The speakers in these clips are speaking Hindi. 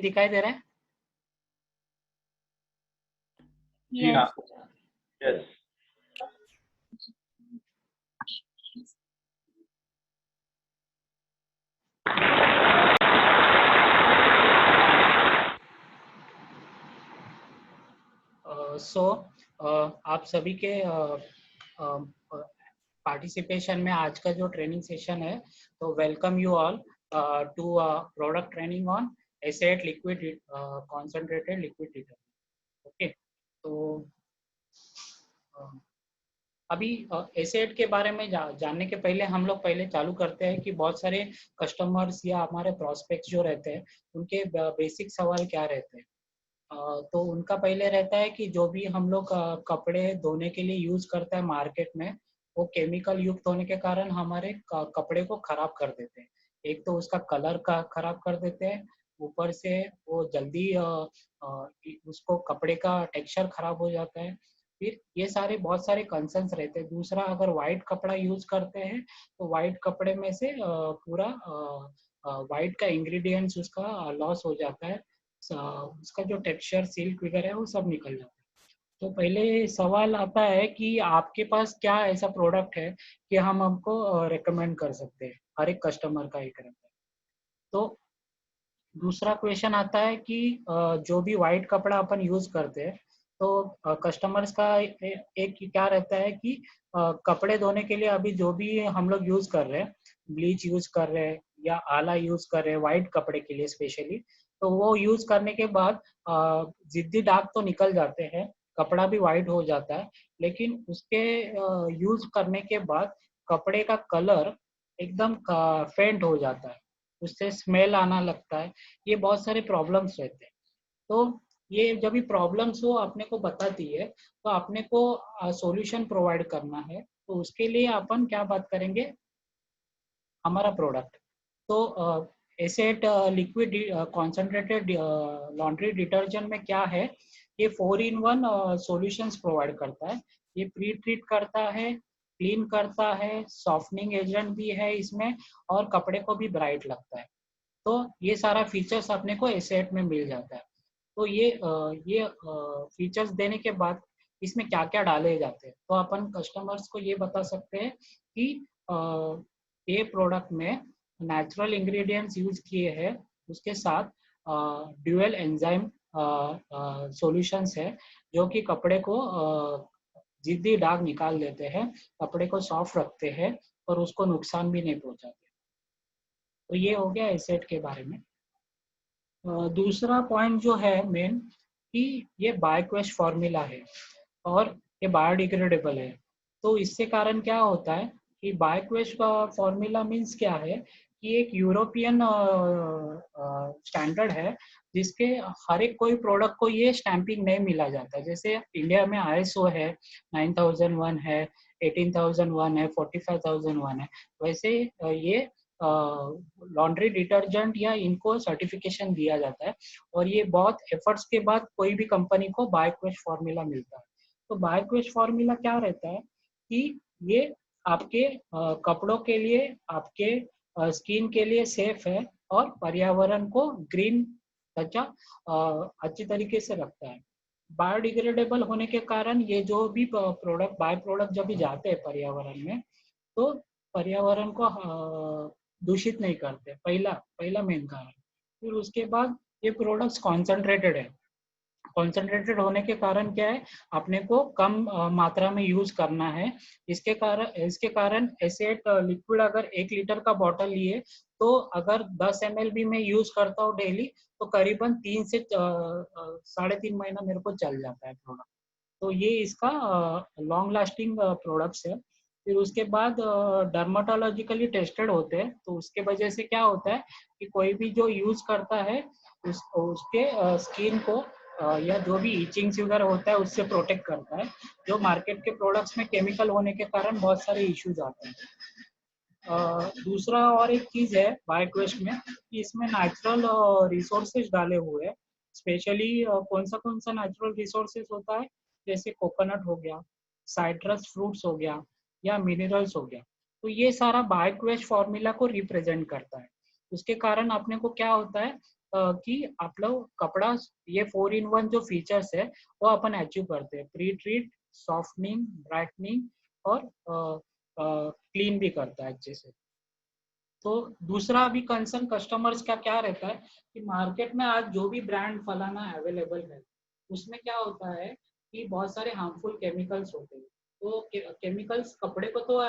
दिखाई दे रहा है? जी हाँ, यस। सो आप सभी के पार्टिसिपेशन में आज का जो ट्रेनिंग सेशन है, तो welcome you all to product training on Asset liquid concentrated liquid detergent. Okay, तो अभी एसेट के बारे में जानने के पहले हम लोग पहले चालू करते हैं कि बहुत सारे कस्टमर्स या हमारे प्रोस्पेक्ट्स जो रहते हैं उनके बेसिक सवाल क्या रहते हैं। तो उनका पहले रहता है कि जो भी हम लोग कपड़े धोने के लिए यूज करते हैं मार्केट में, वो केमिकल युक्त होने के कारण हमारे कपड़े को खराब कर देते हैं। एक तो उसका कलर का खराब कर देते हैं, ऊपर से वो जल्दी उसको कपड़े का टेक्सचर खराब हो जाता है। फिर ये सारे बहुत सारे कंसर्न्स रहते हैं। दूसरा, अगर वाइट कपड़ा यूज करते हैं तो वाइट कपड़े में से पूरा वाइट का इंग्रेडिएंट्स उसका लॉस हो जाता है, उसका जो टेक्सचर सिल्क वगैरह है वो सब निकल जाता है। तो पहले सवाल आता है कि आपके पास क्या ऐसा प्रोडक्ट है कि हम हमको रेकमेंड कर सकते हैं। हर एक कस्टमर का एक रहता है। तो दूसरा क्वेश्चन आता है कि जो भी वाइट कपड़ा अपन यूज करते हैं, तो कस्टमर्स का एक क्या रहता है कि कपड़े धोने के लिए अभी जो भी हम लोग यूज कर रहे हैं, ब्लीच यूज कर रहे हैं या आला यूज कर रहे हैं वाइट कपड़े के लिए स्पेशली, तो वो यूज करने के बाद जिद्दी दाग तो निकल जाते हैं, कपड़ा भी वाइट हो जाता है, लेकिन उसके यूज करने के बाद कपड़े का कलर एकदम फेंट हो जाता है, उससे स्मेल आना लगता है। ये बहुत सारे प्रॉब्लम्स रहते हैं। तो ये जब भी प्रॉब्लम्स हो अपने को बताती है, तो अपने को सॉल्यूशन प्रोवाइड करना है। तो उसके लिए अपन क्या बात करेंगे, हमारा प्रोडक्ट। तो asset liquid concentrated laundry detergent में क्या है, ये 4-in-1 सॉल्यूशंस प्रोवाइड करता है। ये प्री ट्रीट करता है, क्लीन करता है, सॉफ्टनिंग एजेंट भी है इसमें, और कपड़े को भी ब्राइट लगता है। तो ये सारा फीचर्स अपने को एसेट में मिल जाता है। तो ये फीचर्स देने के बाद इसमें क्या क्या डाले जाते हैं, तो अपन कस्टमर्स को ये बता सकते हैं कि ये प्रोडक्ट में नेचुरल इंग्रेडिएंट्स यूज किए हैं, उसके साथ ड्यूअल एंजाइम सॉल्यूशंस है, जो कि कपड़े को जिद्दी दाग निकाल देते हैं, कपड़े को सॉफ्ट रखते हैं और उसको नुकसान भी नहीं पहुंचाते। तो ये हो गया एसेट के बारे में। दूसरा पॉइंट जो है मेन, कि ये बायोक्वेस्ट फार्मूला है और ये बायोडिग्रेडेबल है। तो इससे कारण क्या होता है कि बायोक्वेस्ट फार्मूला मीन्स क्या है कि एक यूरोपियन स्टैंडर्ड है, जिसके हर एक कोई प्रोडक्ट को ये स्टैंपिंग नहीं मिला जाता। जैसे इंडिया में आईएसओ है, 9001 है, 18001 है, 45001 है, वैसे ये लॉन्ड्री डिटर्जेंट या इनको सर्टिफिकेशन दिया जाता है। और ये बहुत एफर्ट्स के बाद कोई भी कंपनी को बायोक्वेस्ट फार्मूला मिलता है। तो बायोक्वेस्ट फार्मूला क्या रहता है कि ये आपके कपड़ों के लिए, आपके स्किन के लिए सेफ है और पर्यावरण को ग्रीन तथा अच्छी तरीके से रखता है। बायोडिग्रेडेबल होने के कारण ये जो भी प्रोडक्ट, बाय प्रोडक्ट जब भी जाते हैं पर्यावरण में, तो पर्यावरण को दूषित नहीं करते। पहला पहला मेन कारण। फिर उसके बाद ये प्रोडक्ट्स कॉन्सेंट्रेटेड है। कॉन्सेंट्रेटेड होने के कारण क्या है, अपने को कम मात्रा में यूज करना है। इसके कारण एसेट लिक्विड अगर 1 लीटर का बॉटल लिए, तो अगर 10 ml भी मैं यूज करता हूँ डेली, तो करीबन 3 से 3.5 महीना मेरे को चल जाता है प्रोडक्ट। तो ये इसका लॉन्ग लास्टिंग प्रोडक्ट्स है। फिर उसके बाद डर्माटोलॉजिकली टेस्टेड होते हैं। तो उसके वजह से क्या होता है कि कोई भी जो यूज करता है उसके स्किन को या जो भी इचिंग्स वगैरह होता है उससे प्रोटेक्ट करता है, जो मार्केट के प्रोडक्ट्स में केमिकल होने के कारण बहुत सारे इश्यूज आते हैं। दूसरा और एक चीज है बायोक्वेस्ट में, कि इसमें नेचुरल रिसोर्सेज डाले हुए हैं। स्पेशली कौन सा नेचुरल रिसोर्सेज होता है, जैसे कोकोनट हो गया, साइट्रस फ्रूट्स हो गया, या मिनरल्स हो गया। तो ये सारा बायोक्वेस्ट फार्मूला को रिप्रेजेंट करता है। उसके कारण अपने को क्या होता है कि आप लोग कपड़ा ये 4-in-1 जो फीचर्स है वो अपन अचीव करते हैं, प्री ट्रीट, सॉफ्टनिंग, ब्राइटनिंग और क्लीन भी करता है अच्छे से। तो दूसरा भी कंसर्न कस्टमर्स का क्या रहता है कि मार्केट में आज जो भी ब्रांड फलाना अवेलेबल है उसमें क्या होता है कि बहुत सारे हार्मफुल केमिकल्स होते हैं। तो केमिकल्स कपड़े को तो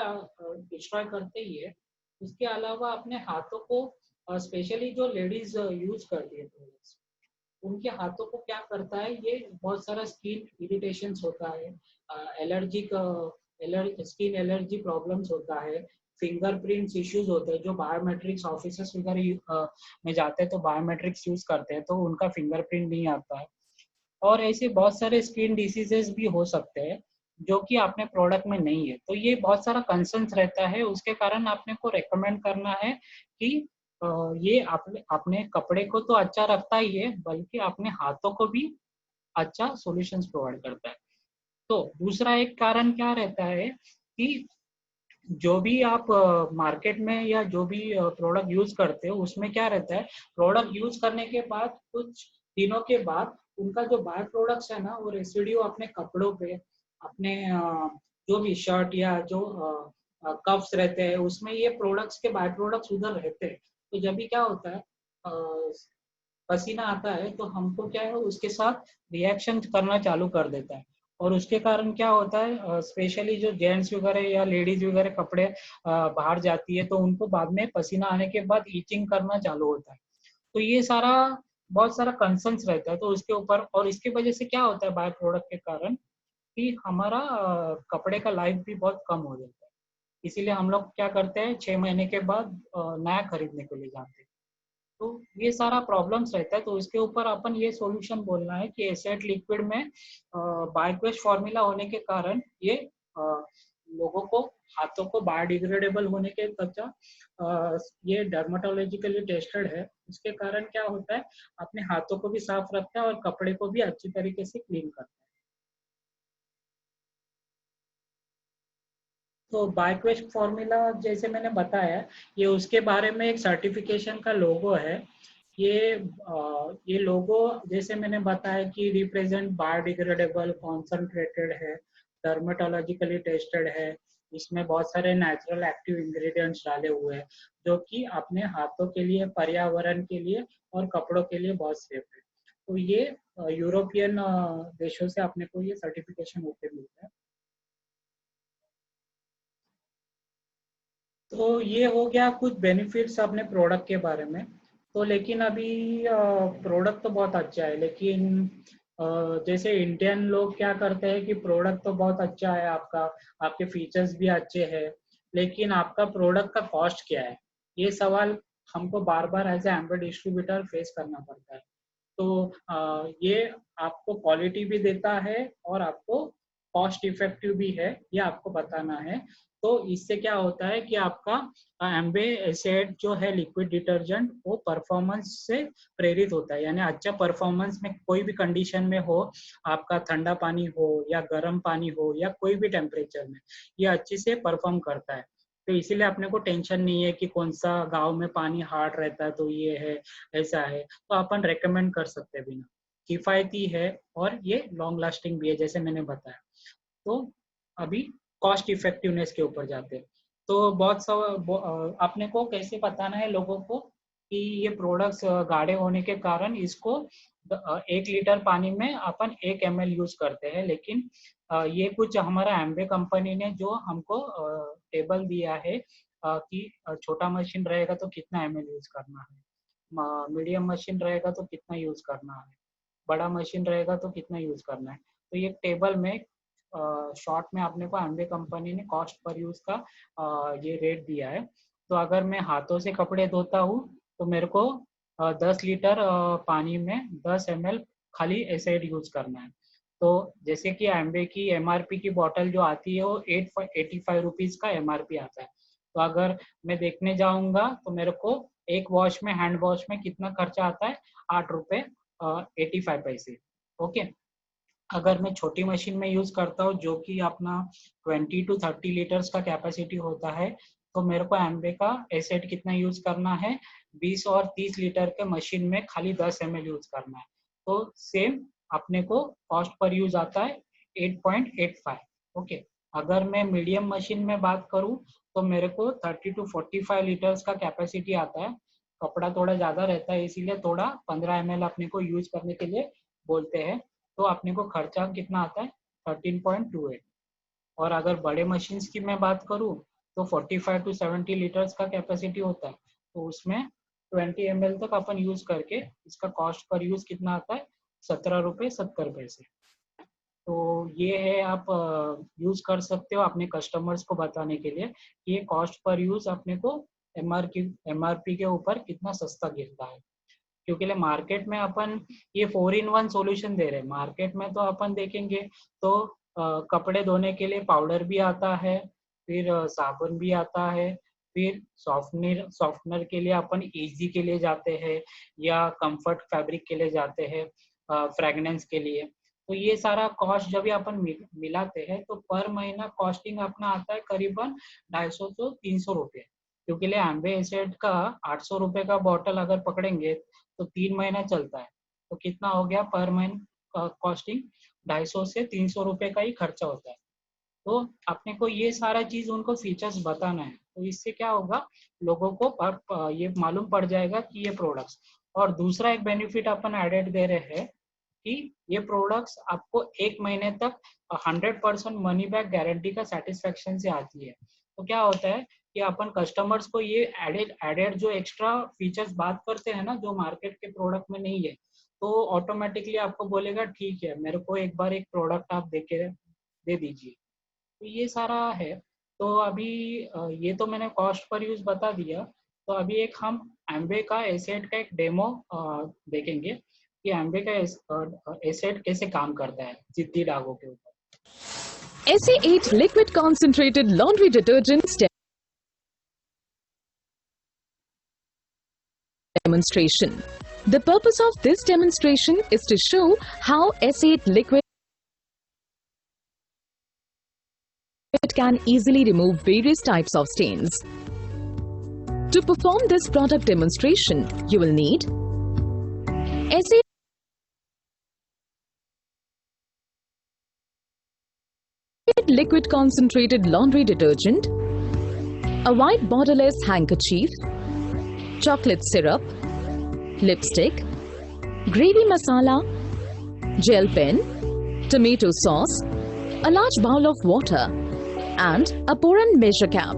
डिस्ट्रॉय करते ही है, उसके अलावा अपने हाथों को, स्पेशली जो लेडीज यूज करती है प्रोडक्ट्स, उनके हाथों को क्या करता है, ये बहुत सारा स्किन इरिटेशन होता है, एलर्जिक स्किन एलर्जी प्रॉब्लम्स होता है, फिंगरप्रिंट्स इश्यूज होते हैं। जो बायोमेट्रिक्स ऑफिसर्स वगैरह में जाते हैं तो बायोमेट्रिक्स यूज करते हैं तो उनका फिंगरप्रिंट नहीं आता है। और ऐसे बहुत सारे स्किन डिसीजेस भी हो सकते हैं जो कि अपने प्रोडक्ट में नहीं है। तो ये बहुत सारा कंसर्न्स रहता है, उसके कारण आपने को रेकमेंड करना है कि ये अपने कपड़े को तो अच्छा रखता ही है बल्कि अपने हाथों को भी अच्छा सॉल्यूशंस प्रोवाइड करता है। तो दूसरा एक कारण क्या रहता है कि जो भी आप मार्केट में या जो भी प्रोडक्ट यूज करते हो उसमें क्या रहता है, प्रोडक्ट यूज करने के बाद कुछ दिनों के बाद उनका जो बाय प्रोडक्ट्स है ना वो रेसिड्यू अपने कपड़ों पे, अपने जो भी शर्ट या जो कप्स रहते हैं उसमें ये प्रोडक्ट्स के बाय प्रोडक्ट्स उधर रहते हैं। तो जब भी क्या होता है, पसीना आता है तो हमको क्या है उसके साथ रिएक्शन करना चालू कर देता है। और उसके कारण क्या होता है, स्पेशली जो जेंट्स वगैरह या लेडीज वगैरह कपड़े बाहर जाती है तो उनको बाद में पसीना आने के बाद ईचिंग करना चालू होता है। तो ये सारा बहुत सारा कंसर्न्स रहता है तो उसके ऊपर। और इसके वजह से क्या होता है बाय प्रोडक्ट के कारण कि हमारा कपड़े का लाइफ भी बहुत कम हो जाता है। इसीलिए हम लोग क्या करते हैं 6 महीने के बाद नया खरीदने के लिए जाते हैं। तो ये सारा प्रॉब्लम्स रहता है। तो इसके ऊपर अपन ये सॉल्यूशन बोलना है कि एसेट लिक्विड में बायोक्वेस्ट फॉर्मूला होने के कारण ये लोगों को हाथों को बायोडिग्रेडेबल होने के बच्चा ये डर्माटोलॉजिकली टेस्टेड है। इसके कारण क्या होता है, अपने हाथों को भी साफ रखता है और कपड़े को भी अच्छी तरीके से क्लीन करता है। तो बायोक्वेस्ट फॉर्मूला जैसे मैंने बताया, ये उसके बारे में एक सर्टिफिकेशन का लोगो है। ये लोगो जैसे मैंने बताया कि रिप्रेजेंट बायोडिग्रेडेबल, कॉन्सेंट्रेटेड है, डर्मेटोलॉजिकली टेस्टेड है, इसमें बहुत सारे नेचुरल एक्टिव इंग्रेडिएंट्स डाले हुए हैं जो कि अपने हाथों के लिए, पर्यावरण के लिए और कपड़ों के लिए बहुत सेफ है। तो ये यूरोपियन देशों से अपने को ये सर्टिफिकेशन होते मिलता है। तो ये हो गया कुछ बेनिफिट्स अपने प्रोडक्ट के बारे में। तो लेकिन अभी प्रोडक्ट तो बहुत अच्छा है, लेकिन जैसे इंडियन लोग क्या करते हैं कि प्रोडक्ट तो बहुत अच्छा है आपका, आपके फीचर्स भी अच्छे हैं, लेकिन आपका प्रोडक्ट का कॉस्ट क्या है, ये सवाल हमको बार बार as a embed distributor face करना पड़ता है। तो ये आपको क्वालिटी भी देता है और आपको कॉस्ट इफेक्टिव भी है, ये आपको बताना है। तो इससे क्या होता है कि आपका एम्बे एसिड जो है लिक्विड डिटर्जेंट वो परफॉर्मेंस से प्रेरित होता है, यानी अच्छा परफॉर्मेंस में कोई भी कंडीशन में हो, आपका ठंडा पानी हो या गर्म पानी हो या कोई भी टेम्परेचर में, ये अच्छे से परफॉर्म करता है। तो इसीलिए अपने को टेंशन नहीं है कि कौन सा गांव में पानी हार्ड रहता है तो ये है, ऐसा है। तो अपन रेकमेंड कर सकते हैं बिना, किफायती है और ये लॉन्ग लास्टिंग भी है जैसे मैंने बताया। तो अभी कॉस्ट इफेक्टिवनेस के ऊपर जाते हैं। तो बहुत सा अपने को कैसे बताना है लोगों को कि ये प्रोडक्ट्स गाढ़े होने के कारण इसको 1 लीटर पानी में अपन 1 ml यूज करते हैं, लेकिन ये कुछ हमारा एम्बे कंपनी ने जो हमको टेबल दिया है कि छोटा मशीन रहेगा तो कितना ml यूज करना है, मीडियम मशीन रहेगा तो कितना यूज करना है, बड़ा मशीन रहेगा तो कितना यूज करना है। तो ये टेबल में शॉर्ट में आपने को एम्बे कंपनी ने कॉस्ट पर यूज का ये रेट दिया है। तो अगर मैं हाथों से कपड़े धोता हूँ तो मेरे को 10 लीटर पानी में 10 ml खाली एसिड यूज करना है। तो जैसे कि एम्बे की एमआरपी की बोतल जो आती है वो 85 रुपीज का एमआरपी आता है। तो अगर मैं देखने जाऊंगा तो मेरे को एक वॉश में, हैंड वॉश में कितना खर्चा आता है, 8 रुपये 85 पैसे। ओके। अगर मैं छोटी मशीन में यूज करता हूँ जो कि अपना 20 to 30 लीटर्स का कैपेसिटी होता है, तो मेरे को एम्बे का एसेट कितना यूज करना है, 20 और 30 लीटर के मशीन में खाली 10 ml यूज करना है। तो सेम अपने को कॉस्ट पर यूज आता है 8.85। ओके, अगर मैं मीडियम मशीन में बात करूं तो मेरे को 30 to 45 लीटर्स का कैपेसिटी आता है। कपड़ा थोड़ा ज्यादा रहता है इसीलिए थोड़ा 15 ml अपने को यूज करने के लिए बोलते हैं। तो अपने को खर्चा कितना आता है 13.28। और अगर बड़े मशीन्स की मैं बात करूं तो 45 to 70 लीटर्स का कैपेसिटी होता है। तो उसमें 20 ml तक अपन यूज करके इसका कॉस्ट पर यूज कितना आता है 17 रुपये 70 पैसे। तो ये है, आप यूज कर सकते हो अपने कस्टमर्स को बताने के लिए कि ये कॉस्ट पर यूज अपने को एमआरपी के ऊपर कितना सस्ता गिरता है। क्योंकि मार्केट में अपन ये 4-in-1 सॉल्यूशन दे रहे हैं। मार्केट में तो अपन देखेंगे तो कपड़े धोने के लिए पाउडर भी आता है, फिर साबुन भी आता है, फिर सॉफ्टनर के लिए अपन इजी के लिए जाते हैं या कंफर्ट फैब्रिक के लिए जाते हैं, फ्रेगनेंस के लिए। तो ये सारा कॉस्ट जब भी अपन मिलाते हैं तो पर महीना कॉस्टिंग अपना आता है करीबन 250 से 300 रुपये। क्योंकि एम्बे एसिड का 800 रुपये का बॉटल अगर पकड़ेंगे तो 3 महीना चलता है। तो कितना हो गया पर महीना कॉस्टिंग, 250 से 300 रुपये का ही खर्चा होता है। तो अपने को ये सारा चीज उनको फीचर्स बताना है। तो इससे क्या होगा, लोगों को ये मालूम पड़ जाएगा कि ये प्रोडक्ट्स। और दूसरा एक बेनिफिट अपन एडेड दे रहे हैं कि ये प्रोडक्ट्स आपको 1 महीने तक 100% मनी बैक गारंटी का सेटिस्फेक्शन से आती है। तो क्या होता है कि अपन कस्टमर्स को ये एडेड जो एक्स्ट्रा फीचर्स बात करते हैं ना, जो मार्केट के प्रोडक्ट में नहीं है, तो ऑटोमेटिकली आपको बोलेगा ठीक है मेरे को एक बार एक प्रोडक्ट आप दे दीजिए। तो ये सारा है। तो अभी ये तो मैंने कॉस्ट पर यूज बता दिया। तो अभी एक हम एम्बे का एसेट का एक डेमो देखेंगे कि एम्बे का एसेट कैसे काम करता है जिद्दी दागों के ऊपर। SA8 liquid concentrated laundry detergent demonstration. The purpose of this demonstration is to show how SA8 liquid can easily remove various types of stains. To perform this product demonstration, you will need SA8 liquid concentrated laundry detergent, a white borderless handkerchief, chocolate syrup, lipstick, gravy masala, gel pen, tomato sauce, a large bowl of water, and a pour-and measure cap.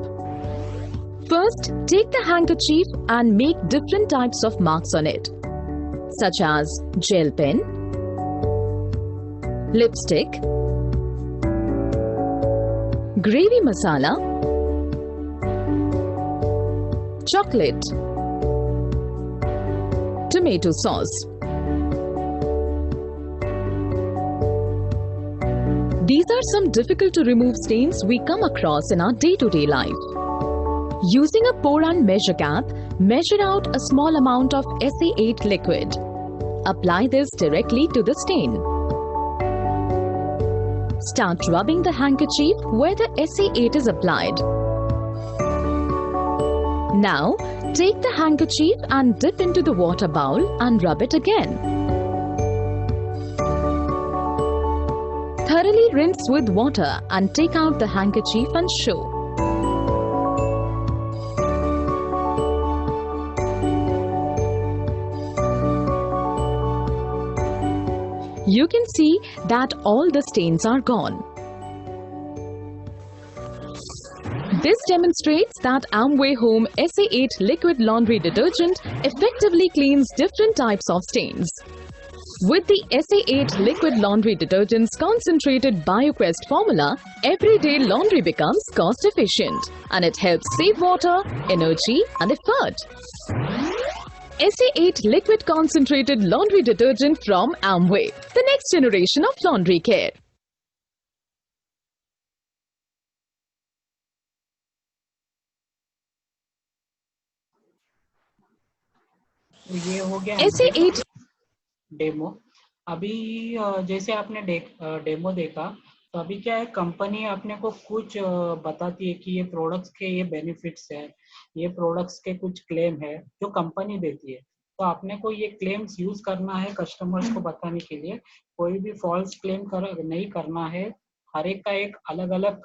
First, take the handkerchief and make different types of marks on it, such as gel pen, lipstick, gravy masala, chocolate, tomato sauce. These are some difficult to remove stains we come across in our day-to-day life. Using a pour and measure cap, measure out a small amount of SA8 liquid. Apply this directly to the stain. Start rubbing the handkerchief where the SA8 is applied. Now, take the handkerchief and dip into the water bowl and rub it again. Thoroughly rinse with water and take out the handkerchief and show. You can see that all the stains are gone. This demonstrates that Amway Home SA8 liquid laundry detergent effectively cleans different types of stains. With the SA8 liquid laundry detergent's concentrated BioQuest formula, everyday laundry becomes cost efficient and it helps save water, energy and effort. SA8 liquid concentrated laundry detergent from Amway, the next generation of laundry care. तो ये हो गया SA8 डेमो। अभी जैसे आपने डेमो देखा तो अभी क्या है, कंपनी अपने को कुछ बताती है कि ये प्रोडक्ट्स के ये बेनिफिट्स है, ये प्रोडक्ट्स के कुछ क्लेम है जो कंपनी देती है। तो अपने को ये क्लेम्स यूज करना है कस्टमर्स को बताने के लिए। कोई भी फॉल्स क्लेम नहीं करना है। हर एक का एक अलग अलग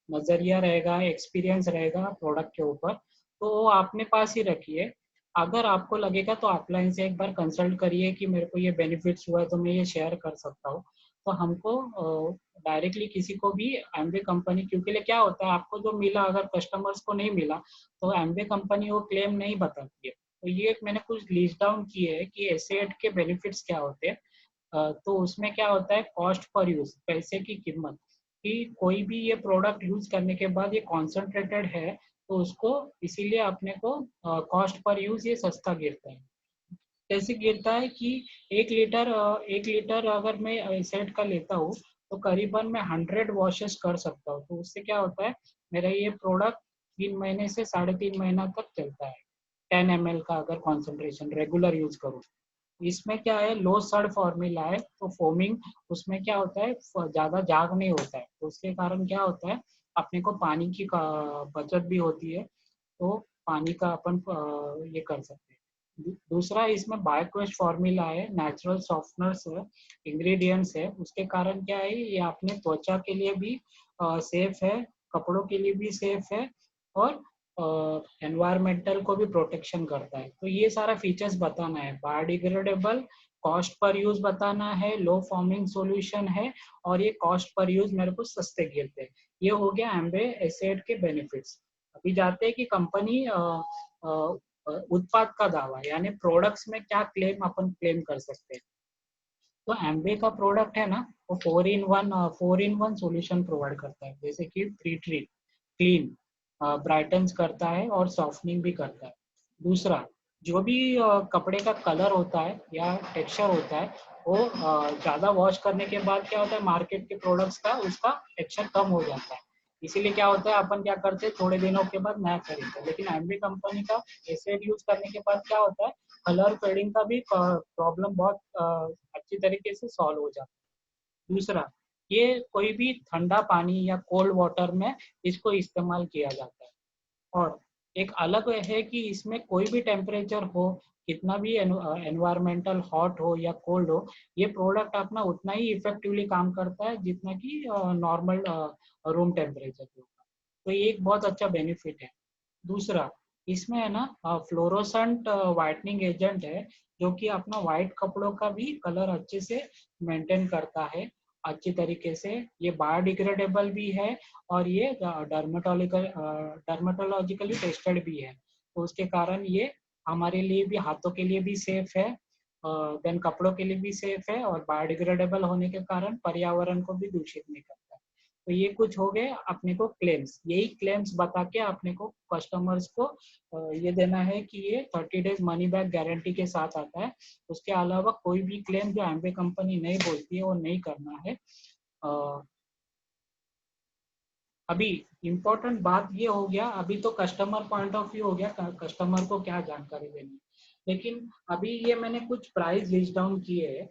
नजरिया रहेगा, एक्सपीरियंस रहेगा प्रोडक्ट के ऊपर, तो वो अपने पास ही रखिए। अगर आपको लगेगा तो ऑफलाइन से एक बार कंसल्ट करिए कि मेरे को ये बेनिफिट्स हुआ है तो मैं ये शेयर कर सकता हूँ। तो हमको डायरेक्टली किसी को भी एमवे कंपनी, क्योंकि क्या होता है, आपको जो मिला अगर कस्टमर्स को नहीं मिला तो एमवे कंपनी वो क्लेम नहीं बताती है। तो ये मैंने कुछ लिस्ट डाउन किए है कि एसेट के बेनिफिट्स क्या होते हैं। तो उसमें क्या होता है, कॉस्ट पर यूज, पैसे की कीमत, कि कोई भी ये प्रोडक्ट यूज करने के बाद ये कॉन्सेंट्रेटेड है तो उसको इसीलिए अपने को कॉस्ट पर यूज ये सस्ता गिरता है। कैसे गिरता है कि 1 लीटर अगर मैं एसेट का लेता हूँ तो करीबन मैं 100 वॉशेस कर सकता हूँ। तो उससे क्या होता है, मेरा ये प्रोडक्ट 3 महीने से 3.5 महीना तक चलता है। 10 ml का अगर कॉन्सेंट्रेशन रेगुलर यूज करूँ। इसमें क्या है, लो सड फॉर्मूला है, तो फोमिंग उसमें क्या होता है, ज्यादा जाग नहीं होता है, तो उसके कारण क्या होता है, अपने को पानी की बचत भी होती है। तो पानी का अपन ये कर सकते हैं। दूसरा, इसमें बायोक्वेस्ट फॉर्मूला है, नेचुरल सॉफ्टनर्स है, इंग्रेडिएंट्स है, उसके कारण क्या है, ये अपने त्वचा के लिए भी सेफ है, कपड़ों के लिए भी सेफ है, और एनवायरमेंटल को भी प्रोटेक्शन करता है। तो ये सारा फीचर्स बताना है, बायोडिग्रेडेबल, कॉस्ट पर यूज बताना है, लो फॉर्मिंग सॉल्यूशन है, और ये कॉस्ट पर यूज मेरे को सस्ते गिरते हैं। ये हो गया एम्बे एसेट के बेनिफिट्स। अभी जाते हैं कि कंपनी उत्पाद का दावा, यानी प्रोडक्ट्स में क्या क्लेम अपन क्लेम कर सकते हैं। तो एम्बे का प्रोडक्ट है ना, वो 4 in 1 सॉल्यूशन प्रोवाइड करता है, जैसे कि प्री ट्रीट, क्लीन, ब्राइटन्स करता है और सॉफ्टनिंग भी करता है। दूसरा, जो भी कपड़े का कलर होता है या टेक्सचर होता है, वो ज़्यादा वॉश करने के बाद क्या होता है, मार्केट के प्रोडक्ट्स का उसका टेक्सचर कम हो जाता है। इसीलिए क्या होता है, अपन क्या करते हैं, थोड़े दिनों के बाद नया खरीदते हैं। लेकिन एम्बे कंपनी का एसेड यूज करने के बाद क्या होता है, कलर फेडिंग का भी प्रॉब्लम बहुत अच्छी तरीके से सॉल्व हो जाता है। दूसरा, ये कोई भी ठंडा पानी या कोल्ड वाटर में इसको इस्तेमाल किया जाता है। और एक अलग है कि इसमें कोई भी टेम्परेचर हो, कितना भी एनवायरमेंटल हॉट हो या कोल्ड हो, ये प्रोडक्ट अपना उतना ही इफेक्टिवली काम करता है जितना कि नॉर्मल रूम टेम्परेचर पे होगा। तो ये एक बहुत अच्छा बेनिफिट है। दूसरा, इसमें है ना फ्लोरोसेंट वाइटनिंग एजेंट है, जो कि अपना वाइट कपड़ों का भी कलर अच्छे से मेंटेन करता है अच्छी तरीके से। ये बायोडिग्रेडेबल भी है, और ये डर्मेटोलॉजिकली टेस्टेड भी है। तो उसके कारण ये हमारे लिए भी, हाथों के लिए भी सेफ है, देन कपड़ों के लिए भी सेफ है, और बायोडिग्रेडेबल होने के कारण पर्यावरण को भी दूषित नहीं करता है। तो ये कुछ हो गए अपने को क्लेम्स। यही क्लेम्स बता के अपने को कस्टमर्स को ये देना है कि ये 30 days मनी बैक गारंटी के साथ आता है। उसके अलावा कोई भी क्लेम जो एम्बे कंपनी नहीं बोलती है वो नहीं करना है। अभी इम्पोर्टेंट बात ये हो गया, अभी तो कस्टमर पॉइंट ऑफ व्यू हो गया, कस्टमर को क्या जानकारी देनी है। लेकिन अभी ये मैंने कुछ प्राइस लिस्ट डाउन किए हैं।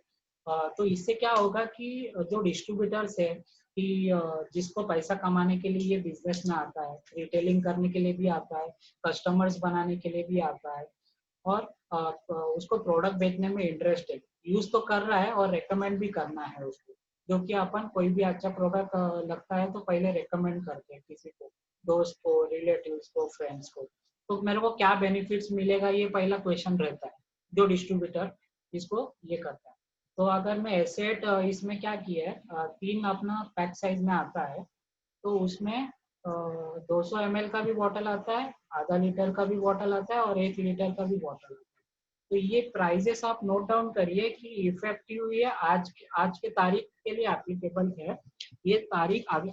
तो इससे क्या होगा कि जो डिस्ट्रीब्यूटर्स है, कि जिसको पैसा कमाने के लिए ये बिजनेस में आता है, रिटेलिंग करने के लिए भी आता है, कस्टमर्स बनाने के लिए भी आता है, और उसको प्रोडक्ट बेचने में इंटरेस्ट है, यूज तो कर रहा है और रेकमेंड भी करना है उसको। जो कि अपन कोई भी अच्छा प्रोडक्ट लगता है तो पहले रेकमेंड करते हैं किसी को, दोस्त को, रिलेटिव्स को, फ्रेंड्स को। तो मेरे को क्या बेनिफिट्स मिलेगा, ये पहला क्वेश्चन रहता है जो डिस्ट्रीब्यूटर इसको ये करता है। तो अगर मैं एसेट इसमें क्या किया है, 3 अपना पैक साइज में आता है, तो उसमें 200 ml का भी बॉटल आता है, आधा लीटर का भी बॉटल आता है, और 1 लीटर का भी बॉटल आता है। तो ये प्राइजेस आप नोट डाउन करिए कि इफेक्टिव ये आज के तारीख के लिए एप्लीकेबल है। ये तारीख आगे,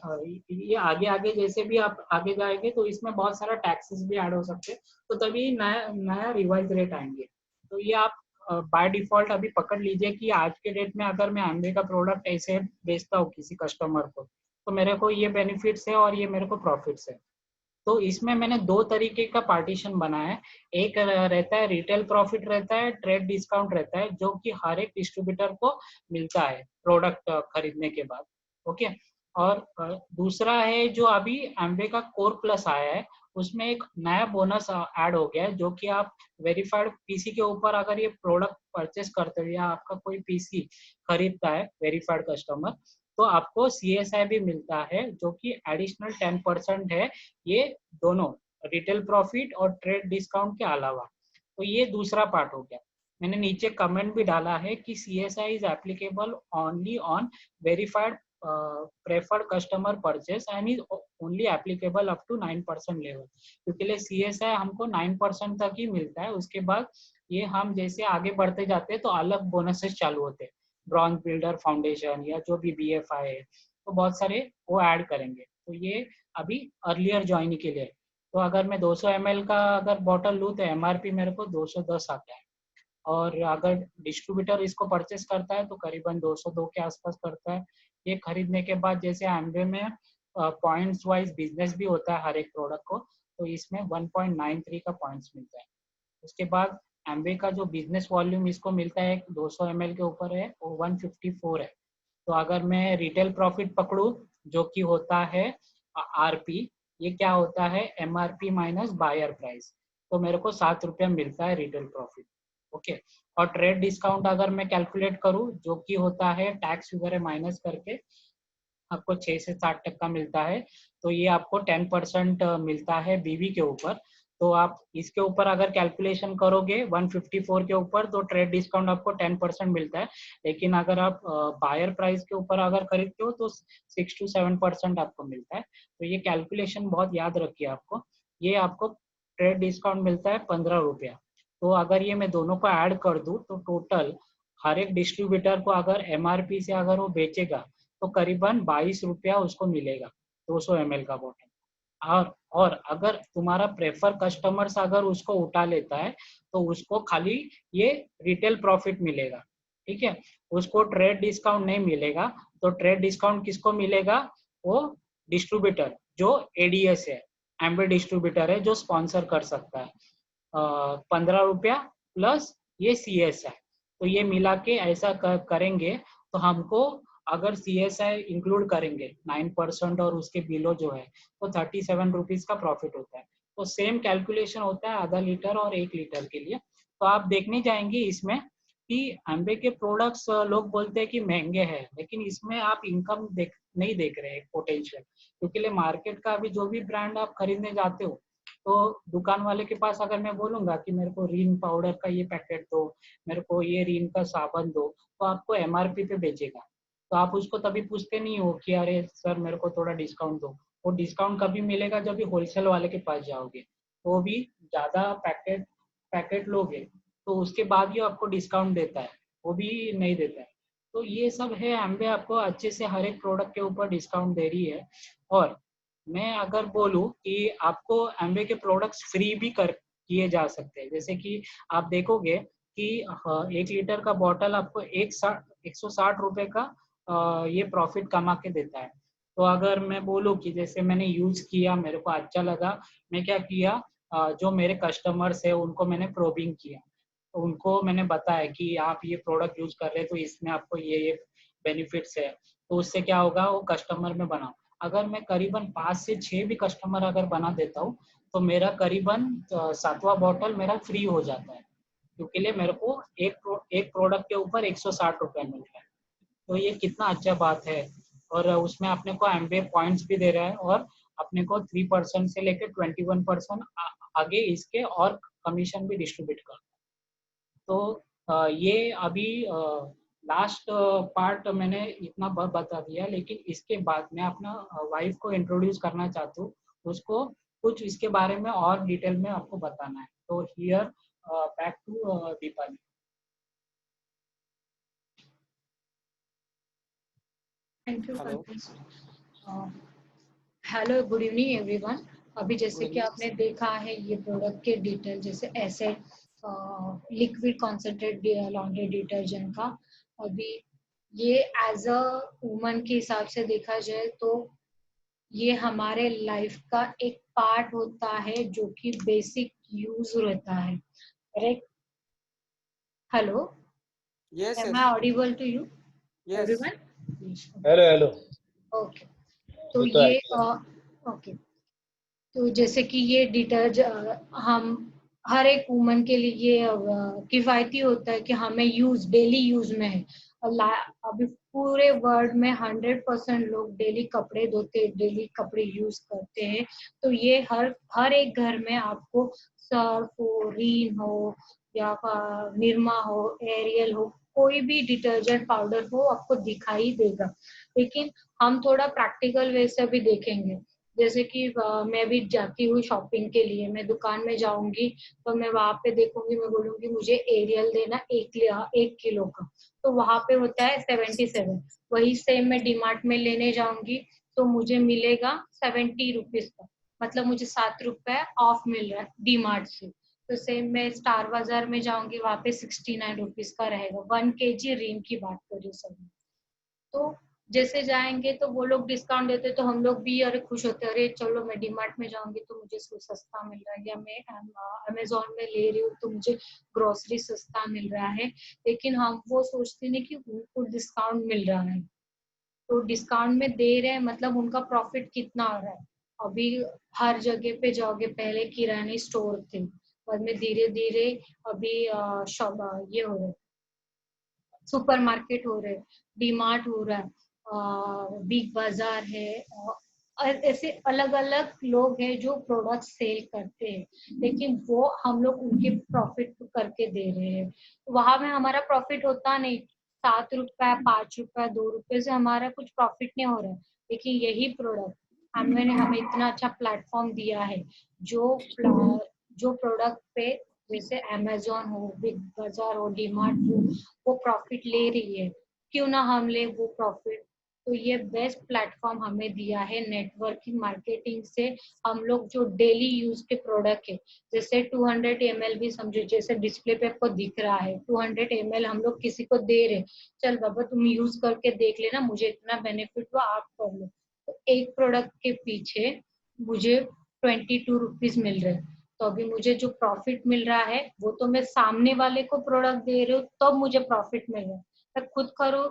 ये आगे आगे जैसे भी आप आगे जाएंगे तो इसमें बहुत सारा टैक्सेस भी ऐड हो सकते हैं, तो तभी नया नया रिवाइज रेट आएंगे। तो ये आप बाय डिफॉल्ट अभी पकड़ लीजिए कि आज के डेट में अगर मैं एमबे का प्रोडक्ट ऐसे बेचता हूँ किसी कस्टमर को, तो मेरे को ये बेनिफिट्स है और ये मेरे को प्रॉफिट्स है। तो इसमें मैंने 2 तरीके का पार्टीशन बनाया है। एक रहता है रिटेल प्रॉफिट रहता है, ट्रेड डिस्काउंट रहता है, जो कि हर एक डिस्ट्रीब्यूटर को मिलता है प्रोडक्ट खरीदने के बाद। ओके, और दूसरा है जो अभी एम्वे का कोर प्लस आया है, उसमें एक नया बोनस ऐड हो गया है, जो कि आप वेरीफाइड पीसी के ऊपर अगर ये प्रोडक्ट परचेस करते हो या आपका कोई पीसी खरीदता है वेरीफाइड कस्टमर, तो आपको CSI भी मिलता है, जो कि एडिशनल 10% है, ये दोनों रिटेल प्रॉफिट और ट्रेड डिस्काउंट के अलावा। तो ये दूसरा पार्ट हो गया। मैंने नीचे कमेंट भी डाला है कि CSI is applicable only on verified preferred customer purchase and is only applicable up to 9% level, क्योंकि CSI हमको 9% तक ही मिलता है। उसके बाद ये हम जैसे आगे बढ़ते जाते हैं तो अलग बोनसेस चालू होते हैं, ब्रॉन्ज बिल्डर फाउंडेशन या जो भी BFI है, तो बहुत सारे वो ऐड करेंगे। तो ये अभी अर्लियर ज्वाइन के लिए। तो अगर मैं 200 ml का अगर बॉटल लूँ तो MRP मेरे को 210 आता है, और अगर डिस्ट्रीब्यूटर इसको परचेस करता है तो करीबन 202 के आसपास करता है। ये खरीदने के बाद जैसे एम्वे में पॉइंट्स वाइज बिजनेस भी होता है हर एक प्रोडक्ट को, तो इसमें 1.93 का पॉइंट्स मिलता है। उसके बाद एम्वे का जो बिजनेस वॉल्यूम इसको मिलता है 200 ml के ऊपर है, वो 154 है। तो अगर मैं रिटेल प्रॉफिट पकड़ू जो कि होता है RP, ये क्या होता है MRP माइनस बायर प्राइस, तो मेरे को 7 रुपया मिलता है रिटेल प्रॉफिट। ओके, और ट्रेड डिस्काउंट अगर मैं कैलकुलेट करूँ जो कि होता है टैक्स वगैरह माइनस करके आपको 6 से 7% मिलता है, तो ये आपको 10% मिलता है BV के ऊपर। तो आप इसके ऊपर अगर कैलकुलेशन करोगे 154 के ऊपर, तो ट्रेड डिस्काउंट आपको 10% मिलता है। लेकिन अगर आप बायर प्राइस के ऊपर अगर खरीदते हो तो 6 to 7% आपको मिलता है। तो ये कैलकुलेशन बहुत याद रखिए आपको। ये आपको ट्रेड डिस्काउंट मिलता है 15 रुपया। तो अगर ये मैं दोनों को ऐड कर दूं तो टोटल हर एक डिस्ट्रीब्यूटर को अगर MRP से अगर वो बेचेगा तो करीबन 22 रुपया उसको मिलेगा 200 ml का बॉटल। और अगर तुम्हारा प्रेफर कस्टमर्स अगर उसको उठा लेता है तो उसको खाली ये रिटेल प्रॉफिट मिलेगा, ठीक है, उसको ट्रेड डिस्काउंट नहीं मिलेगा। तो ट्रेड डिस्काउंट किसको मिलेगा, वो डिस्ट्रीब्यूटर जो ADS है, एम्बे डिस्ट्रीब्यूटर है, जो स्पॉन्सर कर सकता है। 15 रुपया प्लस ये CSI, तो ये मिला के ऐसा करेंगे तो हमको अगर CSI इंक्लूड करेंगे 9% और उसके बिलो जो है तो 37 रुपीज का प्रॉफिट होता है। तो सेम कैलकुलेशन होता है आधा लीटर और 1 लीटर के लिए। तो आप देखने जाएंगे इसमें कि एम्बे के प्रोडक्ट्स लोग बोलते हैं कि महंगे हैं, लेकिन इसमें आप इनकम नहीं देख रहे हैं पोटेंशियल, क्योंकि मार्केट का अभी जो भी ब्रांड आप खरीदने जाते हो तो दुकान वाले के पास अगर मैं बोलूंगा कि मेरे को रीन पाउडर का ये पैकेट दो, मेरे को ये रीन का साबुन दो, तो आपको MRP पे बेचेगा। तो आप उसको तभी पूछते नहीं हो कि अरे सर मेरे को थोड़ा डिस्काउंट दो। वो डिस्काउंट कभी मिलेगा जब भी होलसेल वाले के पास जाओगे, तो भी ज्यादा पैकेट पैकेट लोगे तो उसके बाद ही आपको डिस्काउंट देता है, वो भी नहीं देता है। तो ये सब है, एम्बे आपको अच्छे से हर एक प्रोडक्ट के ऊपर डिस्काउंट दे रही है। और मैं अगर बोलूँ कि आपको एम्बे के प्रोडक्ट्स फ्री भी कर किए जा सकते हैं, जैसे कि आप देखोगे कि 1 लीटर का बॉटल आपको 160 रुपए का ये प्रॉफिट कमा के देता है। तो अगर मैं बोलूँ कि जैसे मैंने यूज किया, मेरे को अच्छा लगा, मैं क्या किया, जो मेरे कस्टमर्स है उनको मैंने प्रोबिंग किया, तो उनको मैंने बताया कि आप ये प्रोडक्ट यूज कर रहे हैं तो इसमें आपको ये बेनिफिट्स है। तो उससे क्या होगा, वो कस्टमर में बनाओ। अगर मैं करीबन 5 से 6 भी कस्टमर अगर बना देता हूँ तो मेरा करीबन 7वां बॉटल मेरा फ्री हो जाता है, क्योंकि मेरे को एक प्रोडक्ट के ऊपर 160 रुपये मिलता है। तो ये कितना अच्छा बात है। और उसमें अपने को एम्बे पॉइंट्स भी दे रहा है, और अपने को 3% से लेकर 21% आगे इसके और कमीशन भी डिस्ट्रीब्यूट कर। तो ये अभी लास्ट पार्ट मैंने इतना बता दिया, लेकिन इसके बाद मैं अपना वाइफ को इंट्रोड्यूस करना चाहता हूँ, उसको कुछ इसके बारे में और डिटेल में आपको बताना है। तो here back to Deepali. Thank you hello good evening everyone. अभी जैसे कि आपने देखा है ये प्रोडक्ट के डिटेल, जैसे asset liquid concentrate laundry detergent का, अभी ये एज अ वुमन के हिसाब से देखा जाए तो ये हमारे लाइफ का एक पार्ट होता है जो कि बेसिक यूज रहता है, correct? Hello, Yes, am yes. I audible to you Yes. Everyone? Hello, hello. Okay, तो ये ओके, तो जैसे कि ये डिटर्जेंट हम हर एक वुमन के लिए ये किफायती होता है कि हमें यूज डेली यूज में है। अभी पूरे वर्ल्ड में 100% लोग डेली कपड़े धोते, डेली कपड़े यूज करते हैं। तो ये हर एक घर में आपको सर्फ हो, रीन हो या निरमा हो, एरियल हो, कोई भी डिटर्जेंट पाउडर हो आपको दिखाई देगा। लेकिन हम थोड़ा प्रैक्टिकल वे से भी देखेंगे। जैसे कि मैं भी जाती हूँ शॉपिंग के लिए, मैं दुकान में जाऊंगी तो मैं वहां पे देखूंगी, मैं बोलूंगी मुझे एरियल देना 1 किलो का, तो वहां पे होता है 77। वही सेम मैं डीमार्ट में लेने जाऊंगी तो मुझे मिलेगा 70 रुपीज का, मतलब मुझे 7 रुपए ऑफ मिल रहा है डीमार्ट से। तो सेम मैं स्टार बाजार में जाऊंगी, वहां पे 69 रुपीज का रहेगा। 1 kg रीम की बात करी सब। तो जैसे जाएंगे तो वो लोग डिस्काउंट देते तो हम लोग भी अरे खुश होते, अरे चलो मैं डीमार्ट में जाऊंगी तो मुझे सस्ता मिल रहा है, या मैं अमेजोन में ले रही हूँ तो मुझे ग्रोसरी सस्ता मिल रहा है। लेकिन हम वो सोचते नहीं कि उनको डिस्काउंट मिल रहा है, तो डिस्काउंट में दे रहे हैं मतलब उनका प्रॉफिट कितना आ रहा है। अभी हर जगह पे जाओगे, पहले किराने स्टोर थे, बाद में धीरे धीरे अभी शॉप ये हो रहे, सुपर मार्केट हो रहे, डीमार्ट हो रहा है, बिग बाजार है, ऐसे अलग अलग लोग हैं जो प्रोडक्ट सेल करते हैं, लेकिन वो हम लोग उनके प्रॉफिट करके दे रहे हैं। वहां में हमारा प्रॉफिट होता नहीं, 7 रुपए 5 रुपए 2 रुपए से हमारा कुछ प्रॉफिट नहीं हो रहा है। लेकिन यही प्रोडक्ट अनवे ने हमें इतना अच्छा प्लेटफॉर्म दिया है, जो प्रोडक्ट पे जैसे अमेजोन हो, बिग बाजार हो, डीमार्ट हो, वो प्रॉफिट ले रही है, क्यों ना हम ले वो प्रॉफिट। तो ये बेस्ट प्लेटफॉर्म हमें दिया है नेटवर्किंग मार्केटिंग से। हम लोग जो डेली यूज के प्रोडक्ट है, जैसे 200 ml भी समझो, जैसे डिस्प्ले पे आपको दिख रहा है 200 ml हम लोग किसी को दे रहे, चल बाबा तुम यूज करके देख लेना, मुझे इतना बेनिफिट हुआ आप कर लो। तो एक प्रोडक्ट के पीछे मुझे 22 रुपीज मिल रहे हैं। तो अभी मुझे जो प्रॉफिट मिल रहा है वो तो मैं सामने वाले को प्रोडक्ट दे रही हूँ तब मुझे प्रॉफिट मिल रहा है। मैं खुद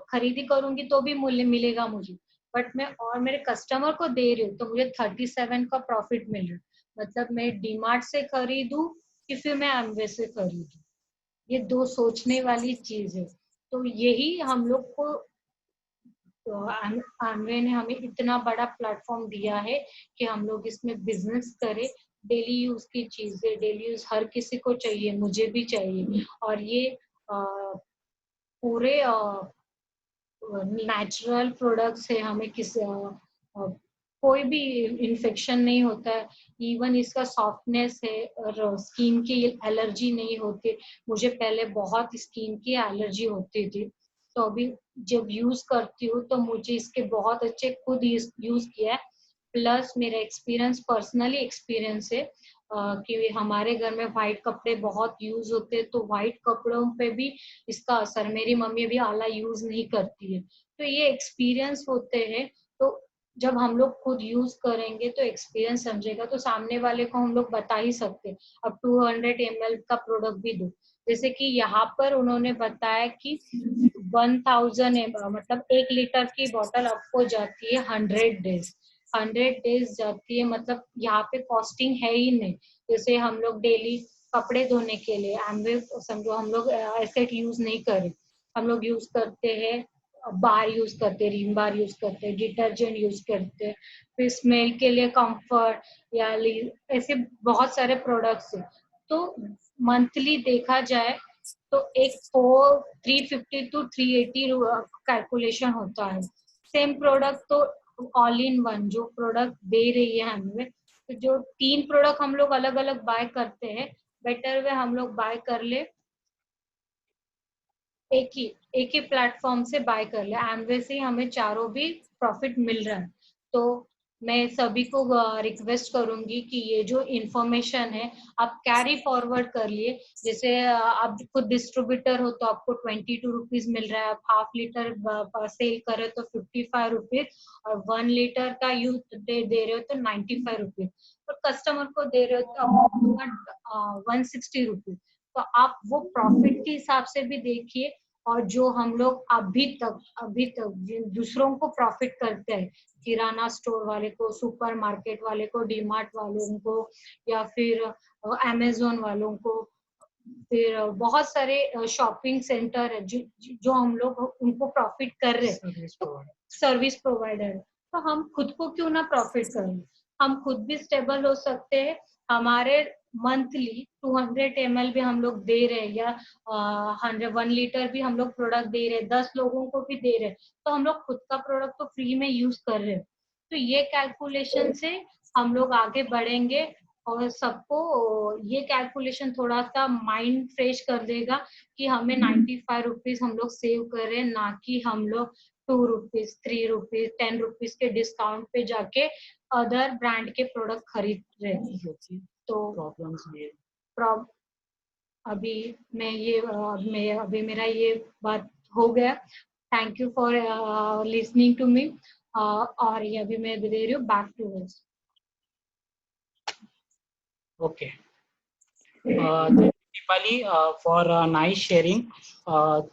खरीदी करूंगी तो भी मूल्य मिलेगा मुझे, बट मैं और मेरे कस्टमर को दे रही हूँ तो मुझे 37 का प्रॉफिट मिल रहा है। मतलब मैं डीमार्ट से खरीदूं कि फिर मैं अमवे से खरीदूं, ये दो सोचने वाली चीज है। तो यही हम लोग को अमवे ने हमें इतना बड़ा प्लेटफॉर्म दिया है कि हम लोग इसमें बिजनेस करें। डेली यूज की चीजें, डेली यूज हर किसी को चाहिए, मुझे भी चाहिए। और ये पूरे नेचुरल प्रोडक्ट्स है, हमें कोई भी इन्फेक्शन नहीं होता है। इवन इसका सॉफ्टनेस है और स्किन की एलर्जी नहीं होती। मुझे पहले बहुत स्किन की एलर्जी होती थी, तो अभी जब यूज करती हूँ तो मुझे इसके बहुत अच्छे खुद यूज किया है। प्लस मेरा एक्सपीरियंस, पर्सनली एक्सपीरियंस है कि हमारे घर में व्हाइट कपड़े बहुत यूज होते हैं, तो व्हाइट कपड़ों पे भी इसका असर, मेरी मम्मी भी आला यूज नहीं करती है। तो ये एक्सपीरियंस होते हैं, तो जब हम लोग खुद यूज करेंगे तो एक्सपीरियंस समझेगा, तो सामने वाले को हम लोग बता ही सकते हैं। अब 200 ml का प्रोडक्ट भी दो, जैसे कि यहाँ पर उन्होंने बताया कि 1000 मतलब 1 लीटर की बोतल आपको जाती है 100 डेज, 100 डेज जाती है। मतलब यहाँ पे कॉस्टिंग है ही नहीं। जैसे हम लोग डेली कपड़े धोने के लिए एमवे समझो, हम लोग एसेट यूज नहीं करें, हम लोग यूज करते हैं बार यूज करते हैं, रिम बार यूज करते हैं, डिटर्जेंट यूज करते हैं, फिर स्मेल के लिए कंफर्ट या ऐसे बहुत सारे प्रोडक्ट्स हैं। तो मंथली देखा जाए तो एक 350 to 380 कैलकुलेशन होता है। सेम प्रोडक्ट तो ऑल इन वन जो प्रोडक्ट दे रही है हमें, तो जो 3 प्रोडक्ट हम लोग अलग अलग बाय करते हैं, बेटर वे हम लोग बाय कर ले, एक ही प्लेटफॉर्म से बाय कर ले, एमवे से हमें चारों भी प्रॉफिट मिल रहा है। तो मैं सभी को रिक्वेस्ट करूंगी कि ये जो इंफॉर्मेशन है आप कैरी फॉरवर्ड कर लिए। जैसे आप खुद डिस्ट्रीब्यूटर हो तो आपको 22 रुपीज मिल रहा है, आप हाफ लीटर सेल कर रहे हो तो 55 रुपीज, और 1 लीटर का यूज दे रहे हो तो 95 रुपीज, और कस्टमर को दे रहे हो तो आपको 160 रुपीज। तो आप वो प्रॉफिट के हिसाब से भी देखिए और जो हम लोग अभी तक दूसरों को प्रॉफिट करते हैं, किराना स्टोर वाले को, सुपर मार्केट वाले को, डीमार्ट वालों को, या फिर अमेजोन वालों को, फिर बहुत सारे शॉपिंग सेंटर है जो हम लोग उनको प्रॉफिट कर रहे हैं, सर्विस प्रोवाइडर। तो हम खुद को क्यों ना प्रॉफिट करें, हम खुद भी स्टेबल हो सकते हैं। हमारे मंथली 200 ml भी हम लोग दे रहे हैं, या 1 लीटर भी हम लोग प्रोडक्ट दे रहे हैं, 10 लोगों को भी दे रहे हैं, तो हम लोग खुद का प्रोडक्ट तो फ्री में यूज कर रहे हैं। तो ये कैलकुलेशन से हम लोग आगे बढ़ेंगे, और सबको ये कैलकुलेशन थोड़ा सा माइंड फ्रेश कर देगा कि हमें 95 रुपीज हम लोग सेव कर रहे हैं, ना कि हम लोग 2 रुपीज, 3 रुपीज, 10 रुपीज के डिस्काउंट पे जाके अदर ब्रांड के प्रोडक्ट खरीद रहे हैं। तो अभी मेरा ये बात हो गया। Thank you for listening to me. और ये अभी मैं दे रही हूँ back to okay, Deepali for nice sharing.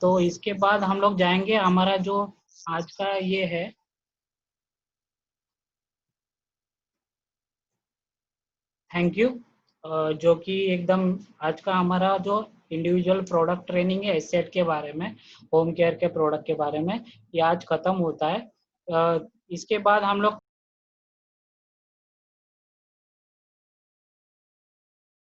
तो इसके बाद हम लोग जाएंगे, हमारा जो आज का ये है, थैंक यू, जो कि एकदम आज का हमारा जो इंडिविजुअल प्रोडक्ट ट्रेनिंग है एसेट के बारे में, होम केयर के प्रोडक्ट के बारे में, ये आज खत्म होता है। इसके बाद हम लोग